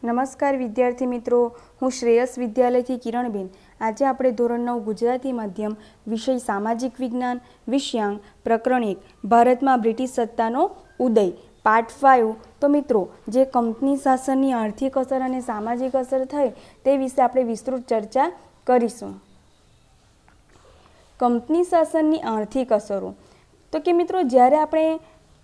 નમસ્કાર વિદ્યાર્થી મિત્રો, હું શ્રેયસ વિદ્યાલયથી કિરણબેન. આજે આપણે ધોરણ 9 ગુજરાતી માધ્યમ વિષય સામાજિક વિજ્ઞાન વિષયાંક પ્રકરણ 1 ભારતમાં બ્રિટિશ સત્તાનો ઉદય પાર્ટ 5. તો મિત્રો, જે કંપની શાસનની આર્થિક અસર અને સામાજિક અસર થઈ તે વિશે આપણે વિસ્તૃત ચર્ચા કરીશું. કંપની શાસનની આર્થિક અસરો. તો કે મિત્રો, જ્યારે આપણે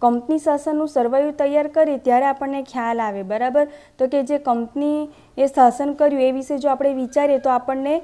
કંપની શાસનનું સરવૈયું તૈયાર કરીએ ત્યારે આપણને ખ્યાલ આવે, બરાબર. તો કે જે કંપનીએ શાસન કર્યું એ વિશે જો આપણે વિચારીએ તો આપણને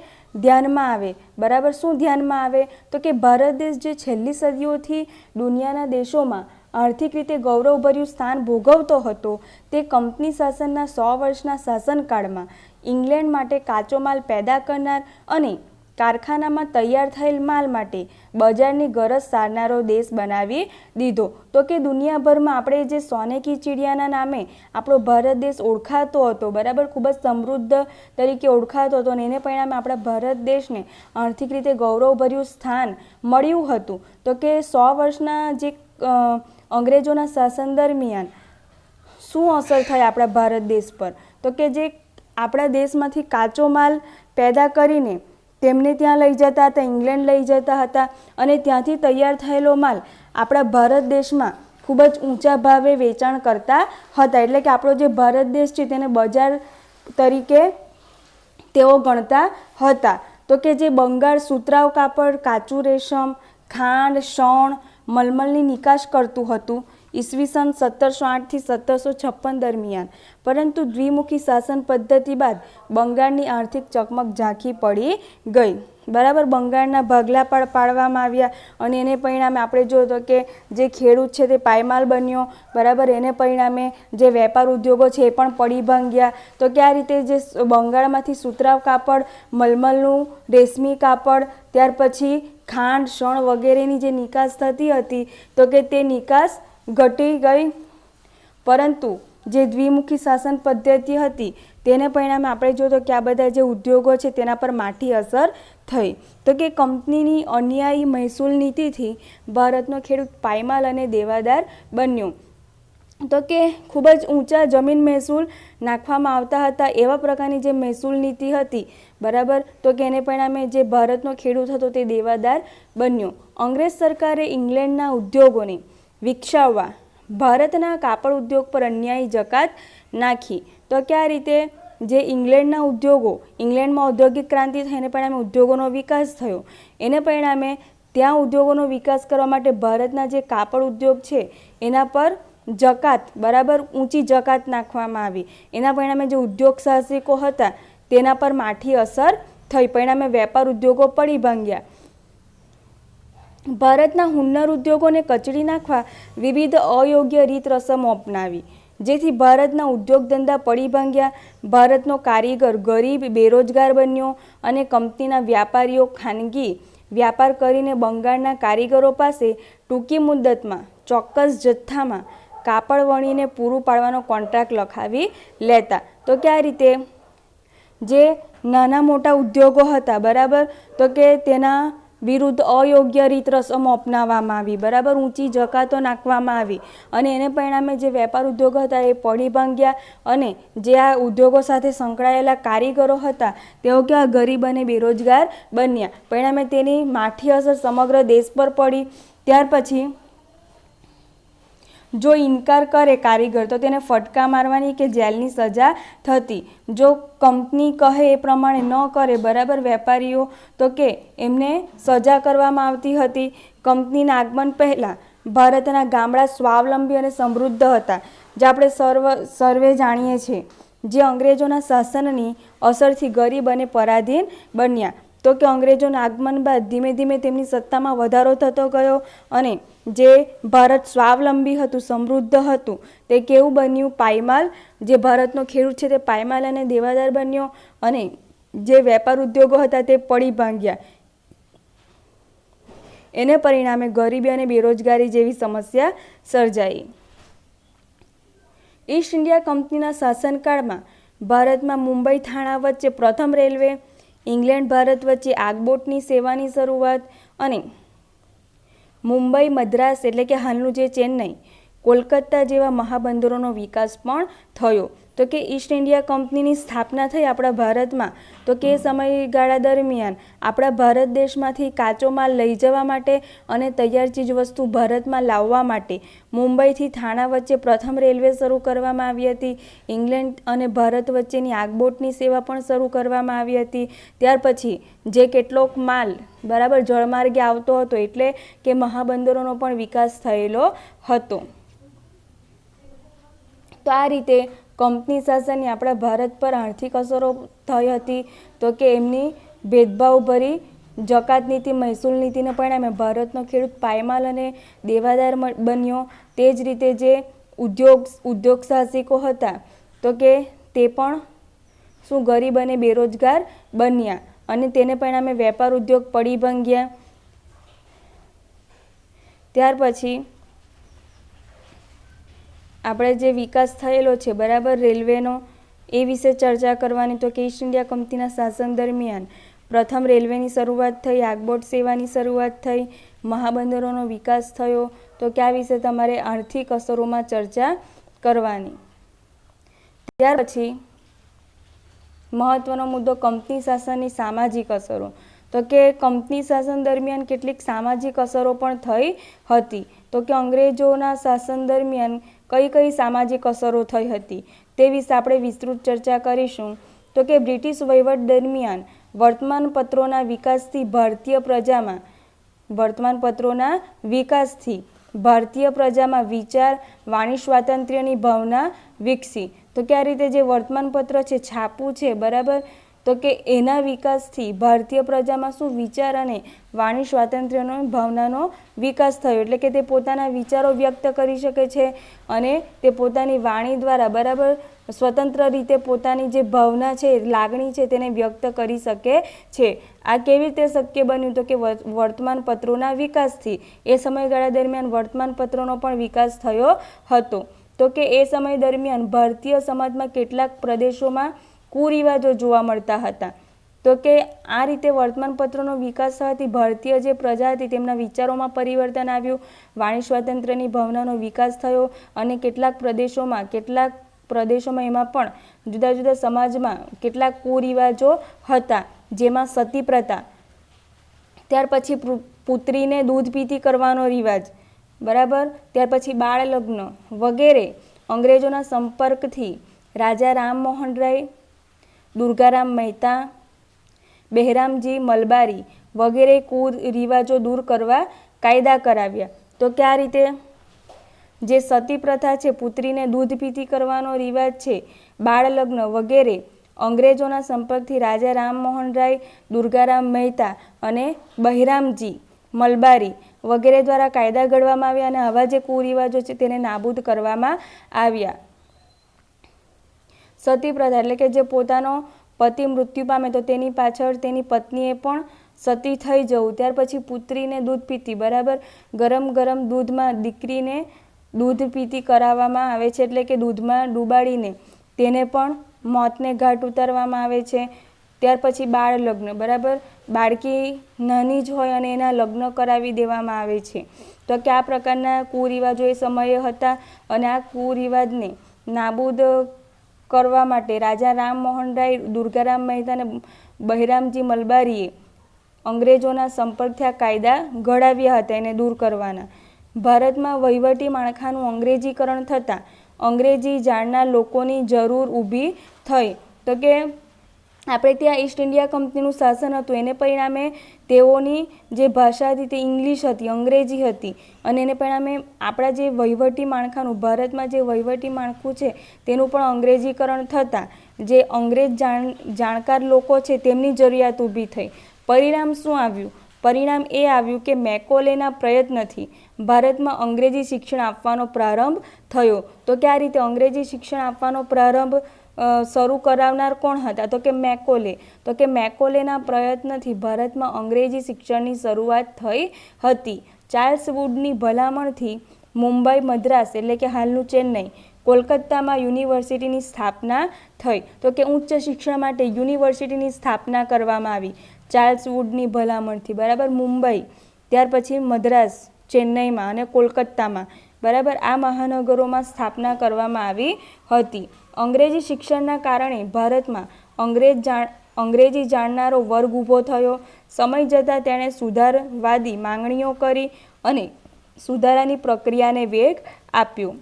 ધ્યાનમાં આવે, બરાબર. શું ધ્યાનમાં આવે? તો કે ભારત દેશ જે છેલ્લી સદીઓથી દુનિયાના દેશોમાં આર્થિક રીતે ગૌરવભર્યું સ્થાન ભોગવતો હતો, તે કંપની શાસનના 100 વર્ષના શાસનકાળમાં ઇંગ્લેન્ડ માટે કાચો માલ પેદા કરનાર અને કારખાનામાં તૈયાર થયેલ માલ માટે બજારની ગરજ સારનારો દેશ બનાવી દીધો. તો કે દુનિયાભરમાં આપણે જે સોને કી ચિડિયાના નામે આપણો ભારત દેશ ઓળખાતો હતો, બરાબર, ખૂબ જ સમૃદ્ધ તરીકે ઓળખાતો હતો, અને એને પરિણામે આપણા ભારત દેશને આર્થિક રીતે ગૌરવભર્યું સ્થાન મળ્યું હતું. તો કે 100 વર્ષના જે અંગ્રેજોના શાસન દરમિયાન શું અસર થઈ આપણા ભારત દેશ પર? તો કે જે આપણા દેશમાંથી કાચો માલ પેદા કરીને તેમને ત્યાં લઈ જતા હતા, ઇંગ્લેન્ડ લઈ જતા હતા, અને ત્યાંથી તૈયાર થયેલો માલ આપણા ભારત દેશમાં ખૂબ જ ઊંચા ભાવે વેચાણ કરતા હતા. એટલે કે આપણો જે ભારત દેશ છે તેને બજાર તરીકે તેઓ ગણતા હતા. તો કે જે બંગાળ સુતરાઉ કાપડ, કાચું રેશમ, ખાંડ, શણ, મલમલની નિકાસ કરતું હતું ઈસવીસન 1708 થી 1756 દરમિયાન. પરંતુ દ્વિમુખી શાસન પદ્ધતિ બાદ બંગાળની આર્થિક ચકમક ઝાંખી પડી ગઈ, બરાબર. બંગાળના ભાગલા પાડવામાં આવ્યા અને એને પરિણામે આપણે જોયું તો કે જે ખેડૂત છે તે પાયમાલ બન્યો, બરાબર. એને પરિણામે જે વેપાર ઉદ્યોગો છે એ પણ પડી ભાંગ્યા. તો કે આ રીતે જે બંગાળમાંથી સુતરાઉ કાપડ, મલમલનું રેશમી કાપડ, ત્યાર પછી ખાંડ, શણ વગેરેની જે નિકાસ થતી હતી તો કે તે નિકાસ ઘટી ગઈ. પરંતુ જે દ્વિમુખી શાસન પદ્ધતિ હતી તેને પરિણામે આપણે જોયું તો કે આ બધા જે ઉદ્યોગો છે તેના પર માઠી અસર થઈ. તો કે કંપનીની અન્યાયી મહેસૂલ નીતિથી ભારતનો ખેડૂત પાયમાલ અને દેવાદાર બન્યો. તો કે ખૂબ જ ઊંચા જમીન મહેસૂલ નાખવામાં આવતા હતા, એવા પ્રકારની જે મહેસૂલ નીતિ હતી, બરાબર. તો કે એને પરિણામે જે ભારતનો ખેડૂત હતો તે દેવાદાર બન્યો. અંગ્રેજ સરકારે ઇંગ્લેન્ડના ઉદ્યોગોને વિકસાવવા ભારતના કાપડ ઉદ્યોગ પર અન્યાયી જકાત નાખી. તો કે આ રીતે જે ઇંગ્લેન્ડના ઉદ્યોગો, ઇંગ્લેન્ડમાં ઔદ્યોગિક ક્રાંતિ થઈ, એને પરિણામે ઉદ્યોગોનો વિકાસ થયો. એને પરિણામે ત્યાં ઉદ્યોગોનો વિકાસ કરવા માટે ભારતના જે કાપડ ઉદ્યોગ છે એના પર જકાત, બરાબર, ઊંચી જકાત નાખવામાં આવી. એના પરિણામે જે ઉદ્યોગ સાહસિકો હતા તેના પર માઠી અસર થઈ, પરિણામે વેપાર ઉદ્યોગો પડી ભાંગ્યા. ભારતના હુન્નર ઉદ્યોગોને કચડી નાખવા વિવિધ અયોગ્ય રીત રસમો અપનાવી, જેથી ભારતના ઉદ્યોગ ધંધા પડી ભાંગ્યા. ભારતનો કારીગર ગરીબ, બેરોજગાર બન્યો અને કંપનીના વ્યાપારીઓ ખાનગી વ્યાપાર કરીને બંગાળના કારીગરો પાસે ટૂંકી મુદ્દતમાં ચોક્કસ જથ્થામાં કાપડ વણીને પૂરું પાડવાનો કોન્ટ્રાક્ટ લખાવી લેતા. તો કે આ રીતે જે નાના મોટા ઉદ્યોગો હતા, બરાબર, તો કે તેના વિરુદ્ધ અયોગ્ય રીત રસમો અપનાવવામાં આવી, બરાબર, ઊંચી જકાતો નાખવામાં આવી, અને એને પરિણામે જે વેપાર ઉદ્યોગો હતા એ પડી ભાંગ્યા, અને જે આ ઉદ્યોગો સાથે સંકળાયેલા કારીગરો હતા તેઓ કેવા ગરીબ અને બેરોજગાર બન્યા. પરિણામે તેની માઠી અસર સમગ્ર દેશ પર પડી. ત્યાર પછી જો ઇનકાર કરે કારીગર તો તેને ફટકા મારવાની કે જેલની સજા થતી. જો કંપની કહે એ પ્રમાણે ન કરે, બરાબર, વેપારીઓ, તો કે એમને સજા કરવામાં આવતી હતી. કંપનીના આગમન પહેલાં ભારતના ગામડા સ્વાવલંબી અને સમૃદ્ધ હતા, જે આપણે સર્વે જાણીએ છીએ. જે અંગ્રેજોના શાસનની અસરથી ગરીબ અને પરાધીન બન્યા. તો કે અંગ્રેજોના આગમન બાદ ધીમે ધીમે તેમની સત્તામાં વધારો થતો ગયો, અને જે ભારત સ્વાવલંબી હતું, સમૃદ્ધ હતું, તે કેવું બન્યું? પાયમાલ. જે ભારતનો ખેડૂત છે તે પાયમાલ અને દેવાદાર બન્યો, અને જે વેપાર ઉદ્યોગો હતા તે પડી ભાંગ્યા. એને પરિણામે ગરીબી અને બેરોજગારી જેવી સમસ્યા સર્જાઈ. ઈસ્ટ ઇન્ડિયા કંપનીના શાસનકાળમાં ભારતમાં મુંબઈ થાણા વચ્ચે પ્રથમ રેલવે, ઇંગ્લેન્ડ ભારત વચ્ચે આગબોટની સેવાની શરૂઆત, અને મુંબઈ, મદ્રાસ એટલે કે હાલનું જે ચેન્નઈ, કોલકાતા જેવા મહાબંદરોનો વિકાસ પણ થયો. તો કે ઈસ્ટ ઇન્ડિયા કંપનીની સ્થાપના થઈ આપણા ભારતમાં, તો કે સમયગાળા દરમિયાન આપણા ભારત દેશમાંથી કાચો માલ લઈ જવા માટે અને તૈયાર ચીજ વસ્તુ ભારતમાં લાવવા માટે મુંબઈથી થાણા વચ્ચે પ્રથમ રેલવે શરૂ કરવામાં આવી હતી. ઇંગ્લેન્ડ અને ભારત વચ્ચેની આગબોટની સેવા પણ શરૂ કરવામાં આવી હતી. ત્યાર પછી જે કેટલોક માલ બરાબર જળમાર્ગે આવતો હતો, એટલે કે મહાબંદરોનો પણ વિકાસ થયેલો હતો. તો આ રીતે કંપની શાસનની આપણા ભારત પર આર્થિક અસરો થઈ હતી. તો કે એમની ભેદભાવભરી જકાત નીતિ, મહેસૂલ નીતિને પરિણામે ભારતનો ખેડૂત પાયમાલ અને દેવાદાર બન્યો. તે જ રીતે જે ઉદ્યોગ સાહસિકો હતા, તો કે તે પણ શું ગરીબ અને બેરોજગાર બન્યા અને તેને પરિણામે વેપાર ઉદ્યોગ પડી ભાંગ્યા. ત્યાર પછી આપણે જે વિકાસ થયેલો છે બરાબર રેલવેનો, એ વિશે ચર્ચા કરવાની. તો કે ઈસ્ટ ઇન્ડિયા કંપનીના શાસન દરમિયાન પ્રથમ રેલવેની શરૂઆત થઈ, આગબોટ સેવાની શરૂઆત થઈ, મહાબંદરોનો વિકાસ થયો. તો કે આ વિશે તમારે આર્થિક અસરોમાં ચર્ચા કરવાની. ત્યાર પછી મહત્વનો મુદ્દો કંપની શાસનની સામાજિક અસરો. તો કે કંપની શાસન દરમિયાન કેટલીક સામાજિક અસરો પણ થઈ હતી. તો કે અંગ્રેજોના શાસન દરમિયાન કઈ કઈ સામાજિક અસરો થઈ હતી તે વિશે આપણે વિસ્તૃત ચર્ચા કરીશું. તો કે બ્રિટિશ વહીવટ દરમિયાન વર્તમાનપત્રોના વિકાસથી ભારતીય પ્રજામાં વિચાર, વાણી સ્વાતંત્ર્યની ભાવના વિકસી. તો કે આ રીતે જે વર્તમાનપત્ર છે, છાપું છે બરાબર, તો કે એના વિકાસથી ભારતીય પ્રજામાં શું વિચાર અને વાણી સ્વાતંત્ર્યનો ભાવનાનો વિકાસ થયો. એટલે કે તે પોતાના વિચારો વ્યક્ત કરી શકે છે અને તે પોતાની વાણી દ્વારા બરાબર સ્વતંત્ર રીતે પોતાની જે ભાવના છે, લાગણી છે, તેને વ્યક્ત કરી શકે છે. આ કેવી રીતે શક્ય બન્યું? તો કે વર્તમાનપત્રોના વિકાસથી. એ સમયગાળા દરમિયાન વર્તમાનપત્રોનો પણ વિકાસ થયો હતો. તો કે એ સમય દરમિયાન ભારતીય સમાજમાં કેટલાક પ્રદેશોમાં કુરિવાજો જોવા મળતા હતા. તો કે આ રીતે વર્તમાનપત્રોનો વિકાસ થવાથી ભારતીય જે પ્રજા હતી તેમના વિચારોમાં પરિવર્તન આવ્યું, વાણી સ્વાતંત્ર્યની ભાવનાનો વિકાસ થયો અને કેટલાક પ્રદેશોમાં એમાં પણ જુદા જુદા સમાજમાં કેટલાક કુરિવાજો હતા, જેમાં સતી પ્રથા, ત્યાર પછી પુત્રીને દૂધ પીતી કરવાનો રિવાજ બરાબર, ત્યાર પછી બાળ લગ્ન વગેરે અંગ્રેજોના સંપર્કથી રાજા રામમોહન રાય, દુર્ગારામ મહેતા, બહેરામજી મલબારી વગેરે કુરિવાજો દૂર કરવા કાયદા કરાવ્યા. તો કે આ રીતે જે સતી પ્રથા છે, પુત્રીને દૂધ પીતી કરવાનો રિવાજ છે, બાળ લગ્ન વગેરે અંગ્રેજોના સંપર્કથી રાજા રામમોહન રાય, દુર્ગારામ મહેતા અને બહેરામજી મલબારી વગેરે દ્વારા કાયદા ઘડવામાં આવ્યા અને આવા જે કુરિવાજો છે તેને નાબૂદ કરવામાં આવ્યા. સતી પ્રથા એટલે કે જે પોતાનો પતિ મૃત્યુ પામે તો તેની પાછળ તેની પત્નીએ પણ સતી થઈ જવું. ત્યાર પછી પુત્રીને દૂધ પીતી બરાબર, ગરમ દૂધમાં દીકરીને દૂધ પીતી કરાવવામાં આવે છે, એટલે કે દૂધમાં ડૂબાડીને તેને પણ મોતને ઘાટ ઉતારવામાં આવે છે. ત્યાર પછી બાળ લગ્ન બરાબર, બાળકી નાની જ હોય અને એના લગ્ન કરાવી દેવામાં આવે છે. તો કે આ પ્રકારના કુરિવાજો એ સમયે હતા અને આ કુરિવાજને નાબૂદ કરવા માટે રાજા રામમોહન રાય, દુર્ગારામ મહેતા અને બહેરામજી મલબારીએ અંગ્રેજોના સંપર્કથી આ કાયદા ઘડાવ્યા હતા એને દૂર કરવાના. ભારતમાં વહીવટી માળખાનું અંગ્રેજીકરણ થતાં અંગ્રેજી જાણનાર લોકોની જરૂર ઊભી થઈ. તો કે આપણે ત્યાં ઈસ્ટ ઇન્ડિયા કંપનીનું શાસન હતું, એને પરિણામે તેઓની જે ભાષા હતી તે ઇંગ્લિશ હતી, અંગ્રેજી હતી અને એને પરિણામે આપણા જે વહીવટી માળખાનું, ભારતમાં જે વહીવટી માળખું છે તેનું પણ અંગ્રેજીકરણ થતાં જે અંગ્રેજ જાણકાર લોકો છે તેમની જરૂરિયાત ઊભી થઈ. પરિણામ શું આવ્યું? પરિણામ એ આવ્યું કે મેકોલેના પ્રયત્નથી ભારતમાં અંગ્રેજી શિક્ષણ આપવાનો પ્રારંભ થયો. તો કે આ રીતે અંગ્રેજી શિક્ષણ આપવાનો પ્રારંભ શરૂ કરાવનાર કોણ હતા? તો કે મેકોલે. તો કે મેકોલેના પ્રયત્નથી ભારતમાં અંગ્રેજી શિક્ષણની શરૂઆત થઈ હતી. ચાર્લ્સ વુડની ભલામણથી મુંબઈ, મદ્રાસ એટલે કે હાલનું ચેન્નઈ, કોલકાતામાં યુનિવર્સિટીની સ્થાપના થઈ. તો કે ઉચ્ચ શિક્ષણ માટે યુનિવર્સિટીની સ્થાપના કરવામાં આવી ચાર્લ્સ વુડની ભલામણથી બરાબર. મુંબઈ, ત્યાર પછી મદ્રાસ, ચેન્નઈમાં અને કોલકાતામાં બરાબર આ મહાનગરોમાં સ્થાપના કરવામાં આવી હતી. અંગ્રેજી શિક્ષણના કારણે ભારતમાં અંગ્રેજી જાણનારો વર્ગ ઊભો થયો. સમય જતાં તેણે સુધારવાદી માંગણીઓ કરી અને સુધારાની પ્રક્રિયાને વેગ આપ્યો.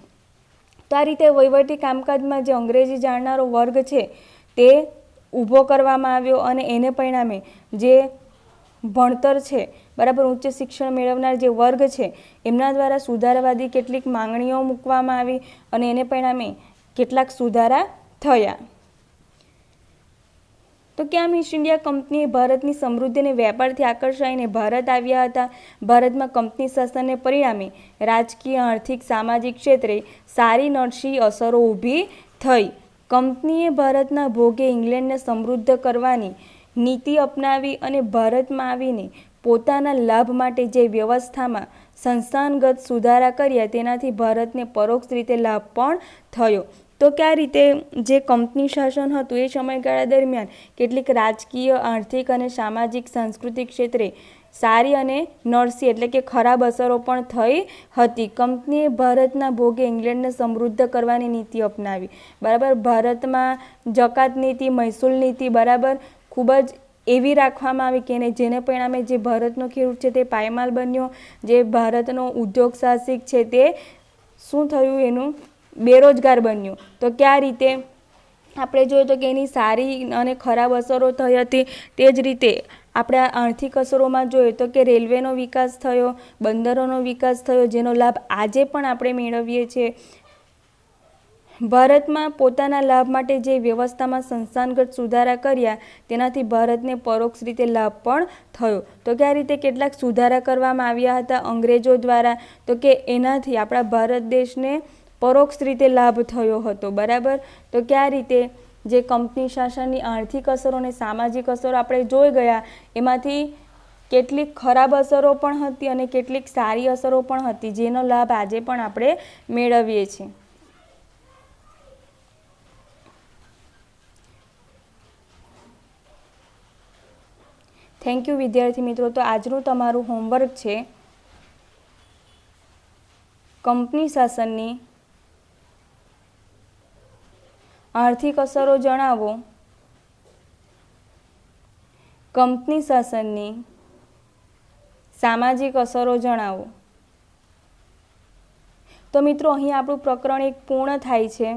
તો આ રીતે વહીવટી કામકાજમાં જે અંગ્રેજી જાણનારો વર્ગ છે તે ઊભો કરવામાં આવ્યો અને એને પરિણામે જે ભણતર છે બરાબર, ઉચ્ચ શિક્ષણ મેળવનાર જે વર્ગ છે એમના દ્વારા સુધારવાદી કેટલીક માંગણીઓ મૂકવામાં આવી અને એને પરિણામે કેટલાક સુધારા થયા. તો કે આમ ઈસ્ટ ઇન્ડિયા કંપનીએ ભારતની સમૃદ્ધિ અને વેપારથી આકર્ષાઈને ભારત આવ્યા હતા. ભારતમાં કંપની શાસનને પરિણામે રાજકીય, આર્થિક, સામાજિક ક્ષેત્રે સારી નરસી અસરો ઊભી થઈ. કંપનીએ ભારતના ભોગે ઇંગ્લેન્ડને સમૃદ્ધ કરવાની નીતિ અપનાવી અને ભારતમાં આવીને પોતાના લાભ માટે જે વ્યવસ્થામાં સંસ્થાનગત સુધારા કર્યા તેનાથી ભારતને પરોક્ષ રીતે લાભ પણ થયો. તો કે આ રીતે જે કંપની શાસન હતું એ સમયગાળા દરમિયાન કેટલીક રાજકીય, આર્થિક અને સામાજિક સાંસ્કૃતિક ક્ષેત્રે સારી અને નરસી એટલે કે ખરાબ અસરો પણ થઈ હતી. કંપનીએ ભારતના ભોગે ઇંગ્લેન્ડને સમૃદ્ધ કરવાની નીતિ અપનાવી. બરાબર, ભારતમાં જકાત નીતિ, મહેસૂલ નીતિ બરાબર ખૂબ જ એવી રાખવામાં આવી કે જેને પરિણામે જે ભારતનો ખેડૂત છે તે પાયમાલ બન્યો. જે ભારતનો ઉદ્યોગ સાહસિક છે તે શું થયું, એનું બેરોજગાર બન્યું. તો કે આ રીતે આપણે જોઈએ તો કે એની સારી અને ખરાબ અસરો થઈ હતી. તે જ રીતે આપણે આર્થિક અસરોમાં જોઈએ તો કે રેલવેનો વિકાસ થયો, બંદરોનો વિકાસ થયો, જેનો લાભ આજે પણ આપણે મેળવીએ છીએ. ભારતમાં પોતાના લાભ માટે જે વ્યવસ્થામાં સંસ્થાનગત સુધારા કર્યા તેનાથી ભારતને પરોક્ષ રીતે લાભ પણ થયો. તો કે આ રીતે કેટલાક સુધારા કરવામાં આવ્યા હતા અંગ્રેજો દ્વારા. તો કે એનાથી આપણા ભારત દેશને પરોક્ષ રીતે લાભ થયો હતો. બરાબર, તો કે આ રીતે જે કંપની શાસનની આર્થિક અસરો અને સામાજિક અસરો આપણે જોઈ ગયા, એમાંથી કેટલીક ખરાબ અસરો પણ હતી અને કેટલીક સારી અસરો પણ હતી, જેનો લાભ આજે પણ આપણે મેળવીએ છીએ. થેન્ક યુ વિદ્યાર્થી મિત્રો. તો આજનું તમારું હોમવર્ક છે કંપની શાસનની આર્થિક અસરો જણાવો, કંપની શાસનની સામાજિક અસરો જણાવો. તો મિત્રો અહીં આપણું પ્રકરણ 1 પૂર્ણ થાય છે.